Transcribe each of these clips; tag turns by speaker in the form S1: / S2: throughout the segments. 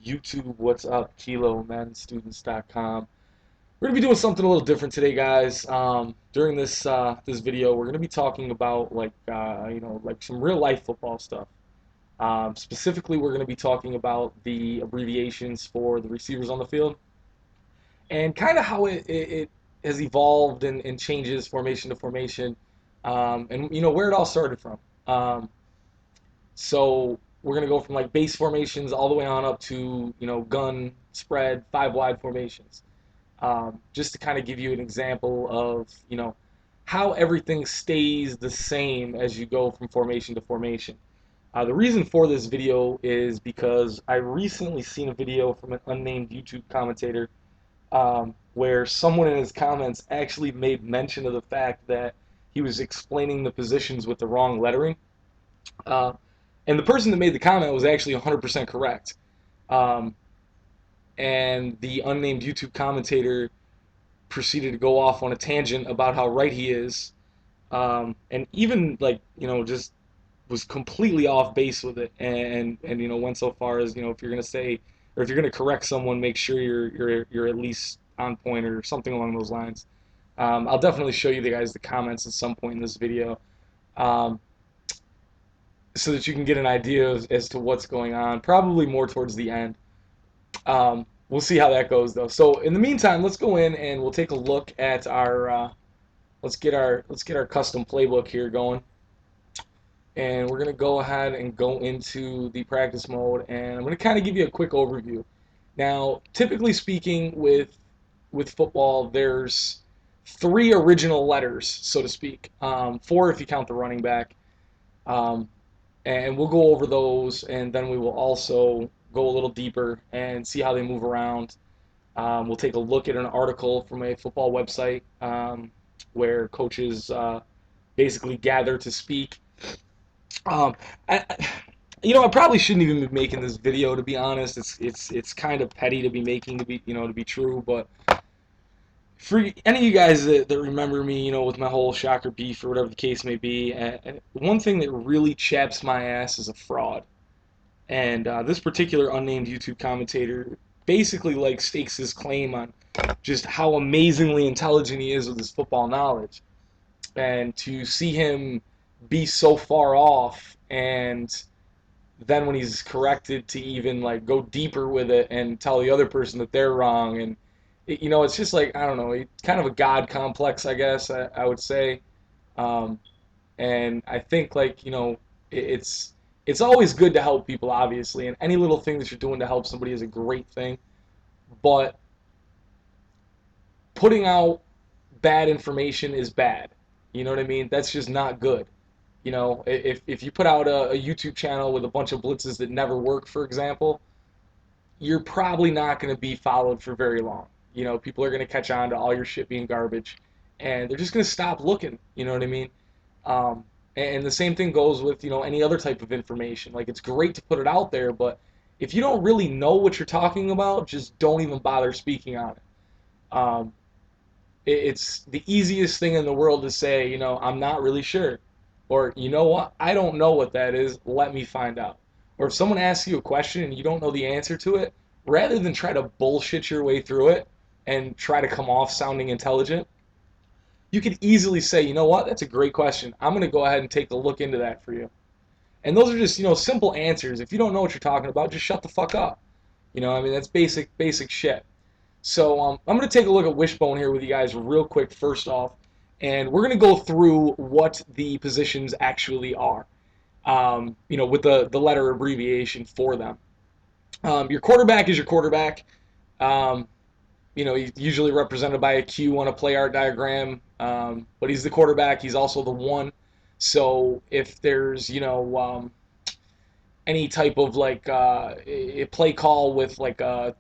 S1: YouTube, what's up? Kilo, MaddenStudents.com. We're gonna be doing something a little different today, guys. During this video, we're gonna be talking about like some real life football stuff. Specifically, we're gonna be talking about the abbreviations for the receivers on the field and kind of how it has evolved and changes formation to formation, and where it all started from. So we're gonna go from like base formations all the way on up to gun, spread, five wide formations, just to kind of give you an example of how everything stays the same as you go from formation to formation. The reason for this video is because I recently seen a video from an unnamed YouTube commentator, where someone in his comments actually made mention of the fact that he was explaining the positions with the wrong lettering. Uh, and the person that made the comment was actually 100% correct. Um, and the unnamed YouTube commentator proceeded to go off on a tangent about how right he is, and even just was completely off base with it, and went so far as if you're gonna say or if you're gonna correct someone, make sure you're at least on point or something along those lines. I'll definitely show you the comments at some point in this video. Um, so that you can get an idea as to what's going on. Probably more towards the end. We'll see how that goes though. So in the meantime, let's go in and we'll take a look at our let's get our custom playbook here going. And we're gonna go ahead and go into the practice mode, and I'm gonna kind of give you a quick overview. Now, typically speaking, with football, there's three original letters, so to speak. Four if you count the running back. Um, and we'll go over those, and then we will also go a little deeper and see how they move around. We'll take a look at an article from a football website, where coaches basically gather to speak. Um, I, I probably shouldn't even be making this video, to be honest. It's kind of petty to be making to be true, but for any of you guys that remember me, with my whole shocker beef or whatever the case may be, one thing that really chaps my ass is a fraud. And this particular unnamed YouTube commentator basically stakes his claim on just how amazingly intelligent he is with his football knowledge. And to see him be so far off, and then when he's corrected to even go deeper with it and tell the other person that they're wrong, and it's just I don't know, kind of a god complex, I guess I would say. um, and I think it's always good to help people, obviously, and any little thing that you're doing to help somebody is a great thing. But putting out bad information is bad. You know what I mean? That's just not good. If you put out a YouTube channel with a bunch of blitzes that never work, for example, you're probably not going to be followed for very long. People are going to catch on to all your shit being garbage, and they're just going to stop looking. You know what I mean? And the same thing goes with any other type of information. It's great to put it out there, but if you don't really know what you're talking about, just don't even bother speaking on it. Um, it's the easiest thing in the world to say, I'm not really sure. Or, you know what, I don't know what that is, let me find out. Or if someone asks you a question and you don't know the answer to it, rather than try to bullshit your way through it and try to come off sounding intelligent, you could easily say, you know what, that's a great question. I'm going to go ahead and take a look into that for you. And those are just, simple answers. If you don't know what you're talking about, just shut the fuck up. I mean, that's basic shit. So I'm going to take a look at Wishbone here with you guys real quick first off, and we're going to go through what the positions actually are, with the letter abbreviation for them. Your quarterback is your quarterback. Um, he's usually represented by a Q on a play art diagram, but he's the quarterback. He's also the one. So if there's, any type of a play call with a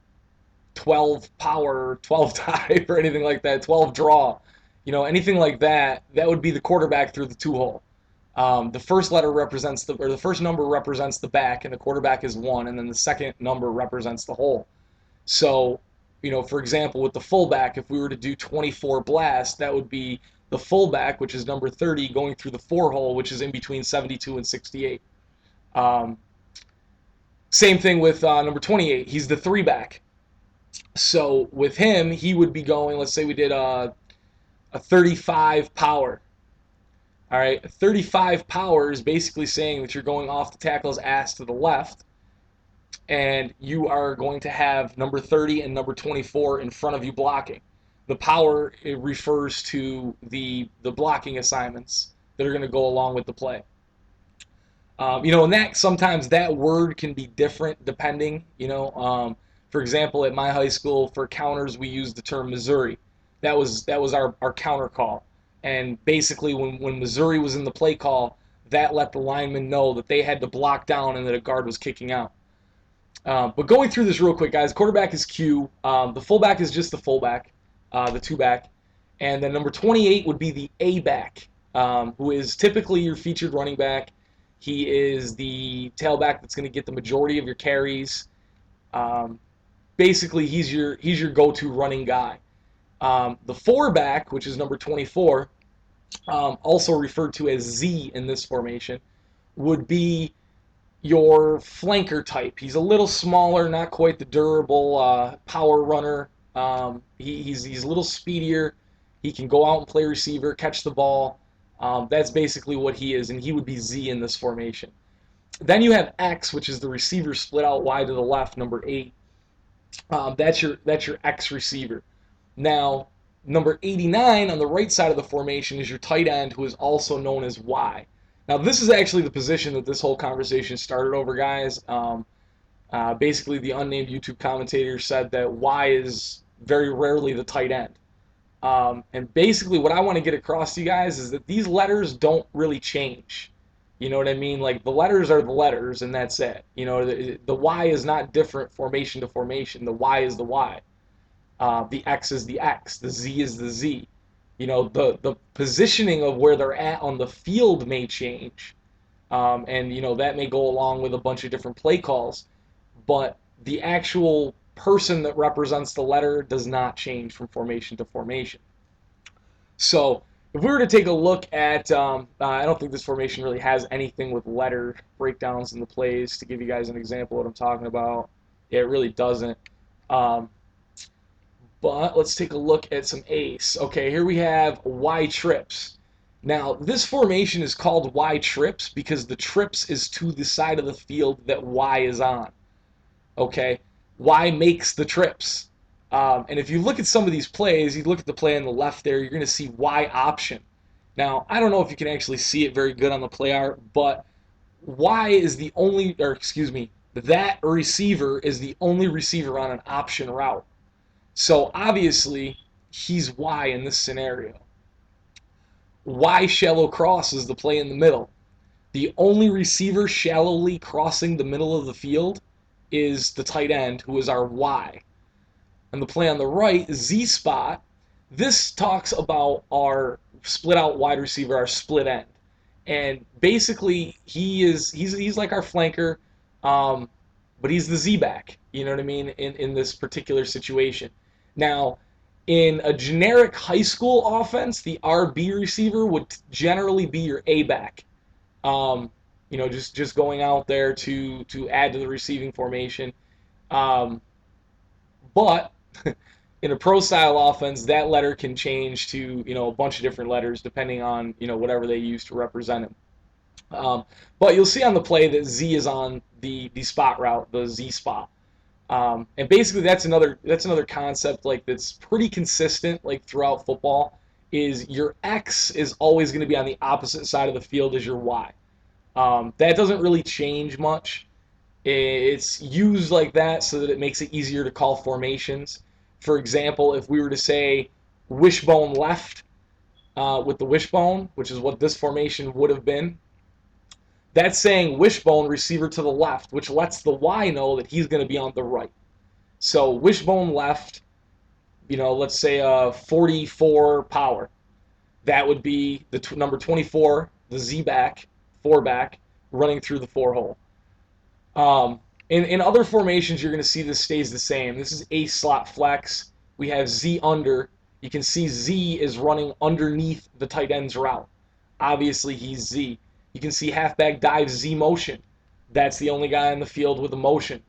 S1: 12 power, 12 type, or anything like that, 12 draw, anything like that, that would be the quarterback through the two hole. The first letter represents the first number represents the back, and the quarterback is 1, and then the second number represents the hole. So, for example, with the fullback, if we were to do 24 blast, that would be the fullback, which is number 30, going through the 4 hole, which is in between 72 and 68. Um, Same thing with number 28. He's the three back. So with him, he would be going, let's say we did a 35 power. All right, 35 power is basically saying that you're going off the tackle's ass to the left, and you are going to have number 30 and number 24 in front of you blocking. The power, it refers to the blocking assignments that are going to go along with the play. And that sometimes that word can be different depending. For example, at my high school for counters we used the term Missouri. That was our counter call, and basically when Missouri was in the play call, that let the linemen know that they had to block down and that a guard was kicking out. But going through this real quick, guys, quarterback is Q. The fullback is just the fullback, the two back, and then number 28 would be the A back, who is typically your featured running back. He is the tailback that's going to get the majority of your carries. Basically, he's your go-to running guy. The four back, which is number 24, also referred to as Z in this formation, would be your flanker type. He's a little smaller, not quite the durable power runner. He's a little speedier. He can go out and play receiver, catch the ball. That's basically what he is, and he would be Z in this formation. Then you have X, which is the receiver split out wide to the left, number 8. That's your X receiver. Now, number 89 on the right side of the formation is your tight end, who is also known as Y. Now, this is actually the position that this whole conversation started over, guys. Basically, the unnamed YouTube commentator said that Y is very rarely the tight end. And basically, what I want to get across to you guys is that these letters don't really change. You know what I mean? Like, the letters are the letters, and that's it. The Y is not different formation to formation. The Y is the Y. The X is the X. The Z is the Z. The positioning of where they're at on the field may change. And that may go along with a bunch of different play calls. But the actual person that represents the letter does not change from formation to formation. So if we were to take a look at, I don't think this formation really has anything with letter breakdowns in the plays to give you guys an example of what I'm talking about. Yeah, it really doesn't. But let's take a look at some ace. Okay, here we have Y trips. Now, this formation is called Y trips because the trips is to the side of the field that Y is on. Okay, Y makes the trips. And if you look at some of these plays, you look at the play on the left there, you're going to see Y option. Now, I don't know if you can actually see it very good on the play art, but Y is the only, or excuse me, that receiver is the only receiver on an option route. So obviously, he's Y in this scenario. Y shallow cross is the play in the middle. The only receiver shallowly crossing the middle of the field is the tight end, who is our Y. And the play on the right, Z spot, this talks about our split out wide receiver, our split end. And basically, he's like our flanker, but he's the Z back, you know what I mean, in this particular situation. Now, in a generic high school offense, the RB receiver would generally be your A back. Just going out there to add to the receiving formation. But in a pro style offense, that letter can change to a bunch of different letters depending on whatever they use to represent him. But you'll see on the play that Z is on the spot route, the Z spot. And basically that's another concept that's pretty consistent throughout football, is your X is always going to be on the opposite side of the field as your Y. That doesn't really change much. It's used like that so that it makes it easier to call formations. For example, if we were to say wishbone left with the wishbone, which is what this formation would have been, that's saying wishbone receiver to the left, which lets the Y know that he's going to be on the right. So wishbone left, let's say 44 power. That would be the number 24, the Z back, 4 back, running through the 4 hole. In other formations, you're going to see this stays the same. This is ace slot flex. We have Z under. You can see Z is running underneath the tight end's route. Obviously, he's Z. You can see halfback dive Z motion. That's the only guy in the field with a motion.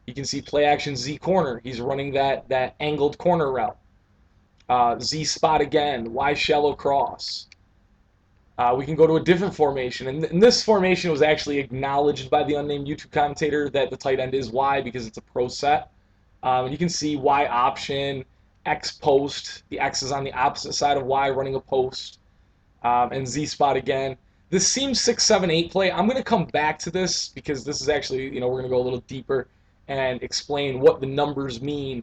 S1: You can see play action Z corner. He's running that angled corner route. Z spot again, Y shallow cross. We can go to a different formation, and this formation was actually acknowledged by the unnamed YouTube commentator that the tight end is Y because it's a pro set. And you can see Y option, X post. The X is on the opposite side of Y, running a post, and Z spot again. This seems 6, 7, 8 play. I'm going to come back to this because this is actually, we're going to go a little deeper and explain what the numbers mean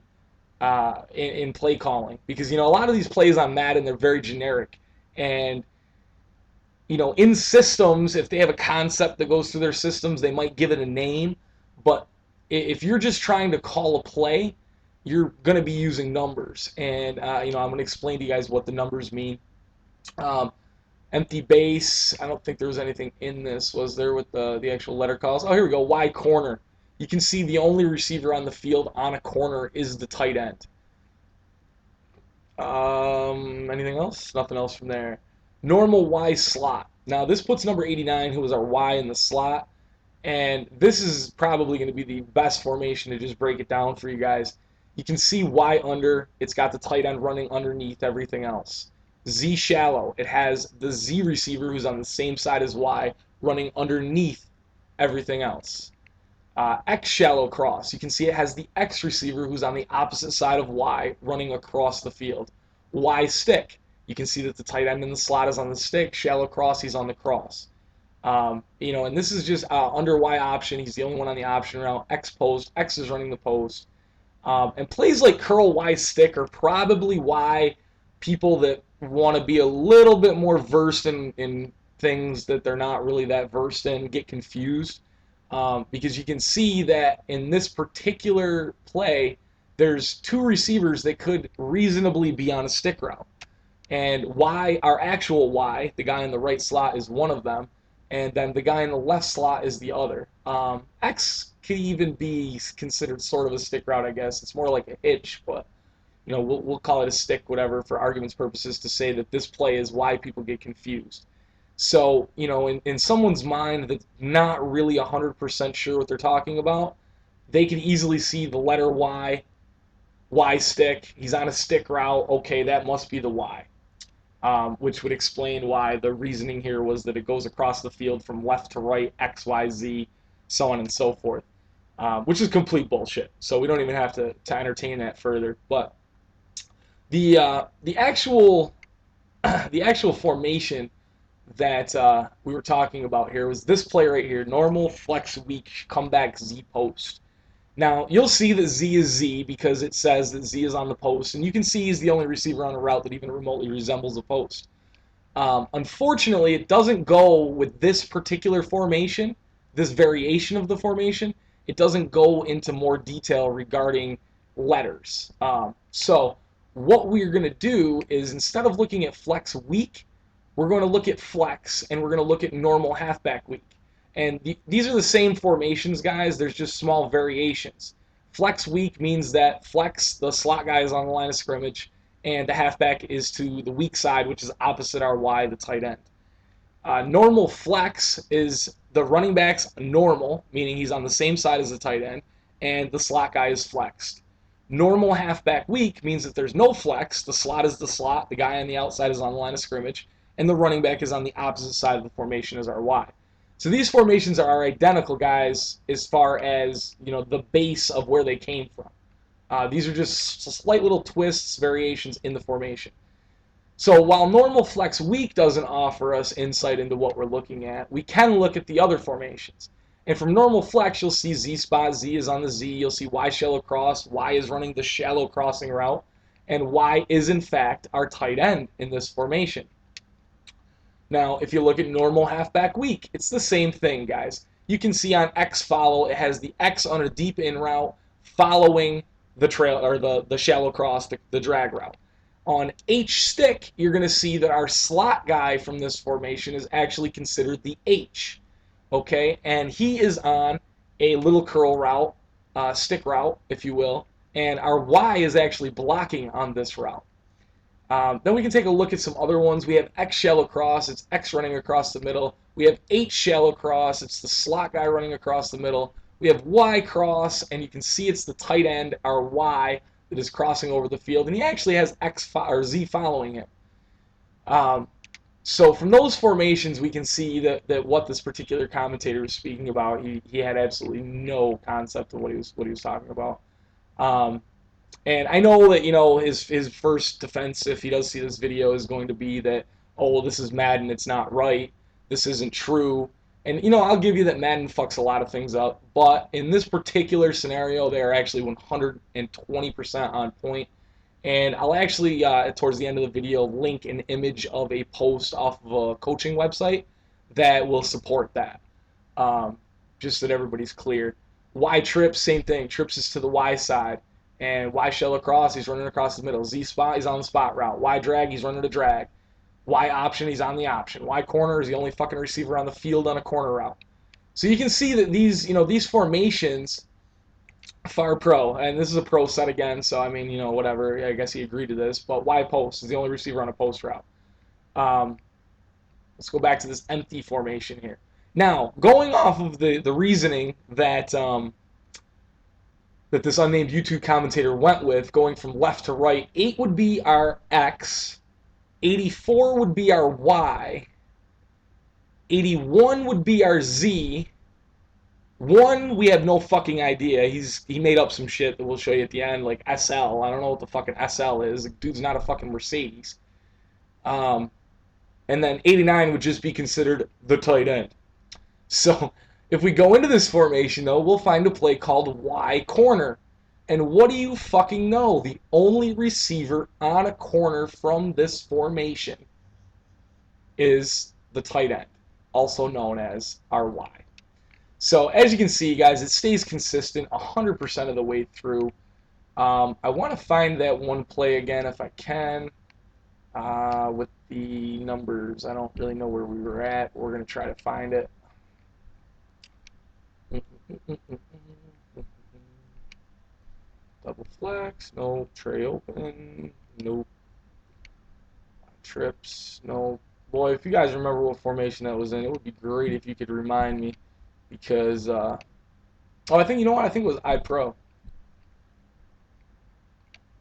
S1: in play calling, because a lot of these plays on Madden, they're very generic, and in systems, if they have a concept that goes through their systems, they might give it a name. But if you're just trying to call a play, you're going to be using numbers. And, I'm going to explain to you guys what the numbers mean. Empty base, I don't think there was anything in this. Was there with the actual letter calls? Oh, here we go, Y corner. You can see the only receiver on the field on a corner is the tight end. Anything else? Nothing else from there. Normal Y slot. Now this puts number 89, who was our Y, in the slot, and this is probably going to be the best formation to just break it down for you guys. You can see Y under. It's got the tight end running underneath everything else. Z shallow. It has the Z receiver who's on the same side as Y running underneath everything else. X shallow cross. You can see it has the X receiver who's on the opposite side of Y running across the field. Y stick. You can see that the tight end in the slot is on the stick. Shallow cross, he's on the cross. And this is just under Y option. He's the only one on the option route. X post. X is running the post. And plays like curl Y stick are probably why people that want to be a little bit more versed in things that they're not really that versed in get confused. Because you can see that in this particular play, there's two receivers that could reasonably be on a stick route. And Y, our actual Y, the guy in the right slot, is one of them, and then the guy in the left slot is the other. X could even be considered sort of a stick route, I guess. It's more like a hitch, but we'll call it a stick, whatever, for argument's purposes, to say that this play is why people get confused. So, in someone's mind that's not really 100% sure what they're talking about, they can easily see the letter Y, Y stick, he's on a stick route, okay, that must be the Y. Which would explain why the reasoning here was that it goes across the field from left to right, X, Y, Z, so on and so forth, which is complete bullshit. So we don't even have to entertain that further. But the actual formation that we were talking about here was this play right here: normal, flex, weak, comeback, Z post. Now, you'll see that Z is Z because it says that Z is on the post, and you can see he's the only receiver on a route that even remotely resembles a post. Unfortunately, it doesn't go with this particular formation, this variation of the formation. It doesn't go into more detail regarding letters. So what we're going to do is, instead of looking at flex weak, we're going to look at flex, and we're going to look at normal halfback weak. And these are the same formations, guys. There's just small variations. Flex weak means that flex, the slot guy, is on the line of scrimmage, and the halfback is to the weak side, which is opposite our Y, the tight end. Normal flex is the running back's normal, meaning he's on the same side as the tight end, and the slot guy is flexed. Normal halfback weak means that there's no flex. The slot is the slot, the guy on the outside is on the line of scrimmage, and the running back is on the opposite side of the formation as our Y. So these formations are identical, guys, as far as the base of where they came from. These are just slight little twists, variations in the formation. So while normal flex weak doesn't offer us insight into what we're looking at, we can look at the other formations. And from normal flex, you'll see Z spot, Z is on the Z. You'll see Y shallow cross, Y is running the shallow crossing route, and Y is in fact our tight end in this formation. Now, if you look at normal halfback weak, it's the same thing, guys. You can see on X follow, it has the X on a deep in route following the trail, or the shallow cross, the drag route. On H stick, you're going to see that our slot guy from this formation is actually considered the H, okay? And he is on a little curl route, stick route, if you will, and our Y is actually blocking on this route. Then we can take a look at some other ones. We have X shallow cross. It's X running across the middle. We have H shallow cross. It's the slot guy running across the middle. We have Y cross, and you can see it's the tight end, our Y, that is crossing over the field, and he actually has or Z following him. So from those formations, we can see that what this particular commentator is speaking about, he had absolutely no concept of what he was talking about. And I know that, his first defense, if he does see this video, is going to be that, oh, well, this is Madden, it's not right, this isn't true. And, I'll give you that Madden fucks a lot of things up, but in this particular scenario, they are actually 120% on point. And I'll actually, towards the end of the video, link an image of a post off of a coaching website that will support that, just so that everybody's clear. Y trips, same thing. Trips is to the Y side. And Y shell across, he's running across the middle. Z spot, he's on the spot route. Y drag, he's running a drag. Y option, he's on the option. Y corner is the only fucking receiver on the field on a corner route. So you can see that these formations, far pro, and this is a pro set again, so I mean, whatever, I guess he agreed to this, but Y post is the only receiver on a post route. Let's go back to this empty formation here. Now, going off of the reasoning that that this unnamed YouTube commentator went with, going from left to right, 8 would be our X, 84 would be our Y, 81 would be our Z, 1, we have no fucking idea. He made up some shit that we'll show you at the end, like SL. I don't know what the fucking SL is. The dude's not a fucking Mercedes. And then 89 would just be considered the tight end. So if we go into this formation, though, we'll find a play called Y corner. And what do you fucking know? The only receiver on a corner from this formation is the tight end, also known as our Y. So as you can see, guys, it stays consistent 100% of the way through. I want to find that one play again if I can with the numbers. I don't really know where we were at. We're going to try to find it. Double flex, no. Tray open, nope. Trips, no. Boy, if you guys remember what formation that was in, it would be great if you could remind me. Because, oh, I think, you know what? I think it was iPro.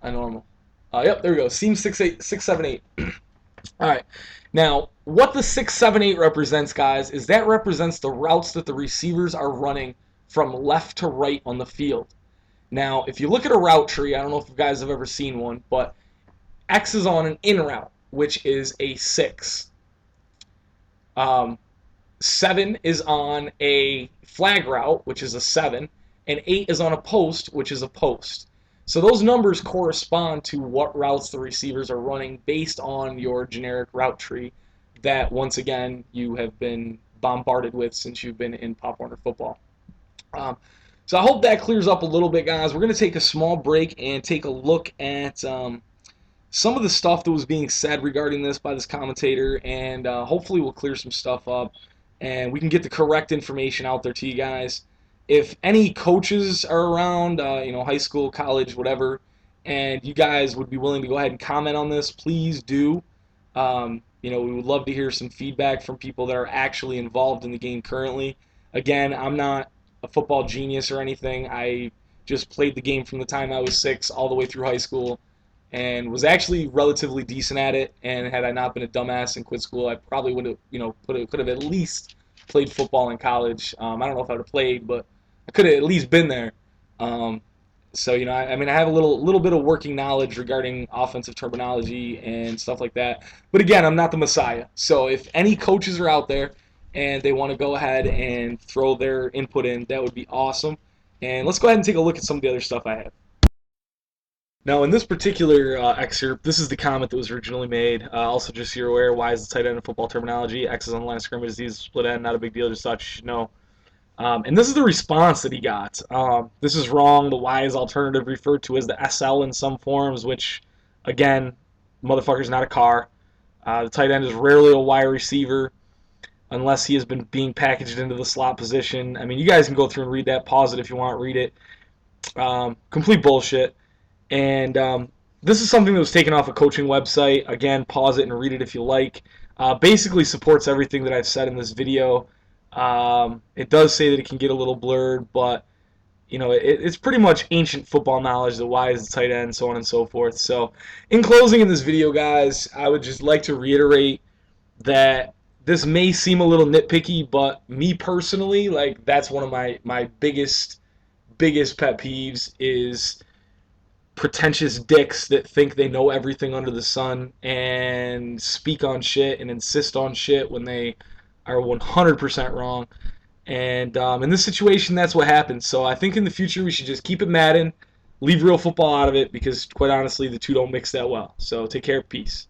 S1: iNormal. Yep, there we go. Seam 678. All right. Now, what the 678 represents, guys, is that represents the routes that the receivers are running from left to right on the field. Now, if you look at a route tree, I don't know if you guys have ever seen one, but X is on an in route, which is a 6. 7 is on a flag route, which is a 7, and 8 is on a post, which is a post. So those numbers correspond to what routes the receivers are running based on your generic route tree that, once again, you have been bombarded with since you've been in Pop Warner football. So I hope that clears up a little bit, guys. We're going to take a small break and take a look at some of the stuff that was being said regarding this by this commentator, and hopefully we'll clear some stuff up and we can get the correct information out there to you guys. If any coaches are around, high school, college, whatever, and you guys would be willing to go ahead and comment on this, please do. We would love to hear some feedback from people that are actually involved in the game currently. Again, I'm not a football genius or anything. I just played the game from the time I was 6 all the way through high school and was actually relatively decent at it. And had I not been a dumbass and quit school, I probably would have, could have at least played football in college. I don't know if I would have played, but I could have at least been there. So, I have a little bit of working knowledge regarding offensive terminology and stuff like that. But again, I'm not the Messiah. So if any coaches are out there and they want to go ahead and throw their input in, that would be awesome. And let's go ahead and take a look at some of the other stuff I have. Now, in this particular excerpt, this is the comment that was originally made. Also, just so you're aware, Y is the tight end in football terminology. X is on the line of scrimmage. Z is split end. Not a big deal. Just thought you should know. And this is the response that he got. This is wrong. The Y is alternative referred to as the SL in some forms, which, again, motherfucker's not a car. The tight end is rarely a Y receiver unless he has been being packaged into the slot position. I mean, you guys can go through and read that. Pause it if you want. Read it. Complete bullshit. And this is something that was taken off a coaching website. Again, pause it and read it if you like. basically supports everything that I've said in this video. It does say that it can get a little blurred, but it's pretty much ancient football knowledge that why is the tight end, so on and so forth. So, in closing in this video, guys, I would just like to reiterate that this may seem a little nitpicky, but me personally, like, that's one of my biggest pet peeves is pretentious dicks that think they know everything under the sun and speak on shit and insist on shit when they are 100% wrong. And in this situation, that's what happens. So I think in the future we should just keep it Madden, leave real football out of it, because quite honestly, the two don't mix that well. So take care, peace.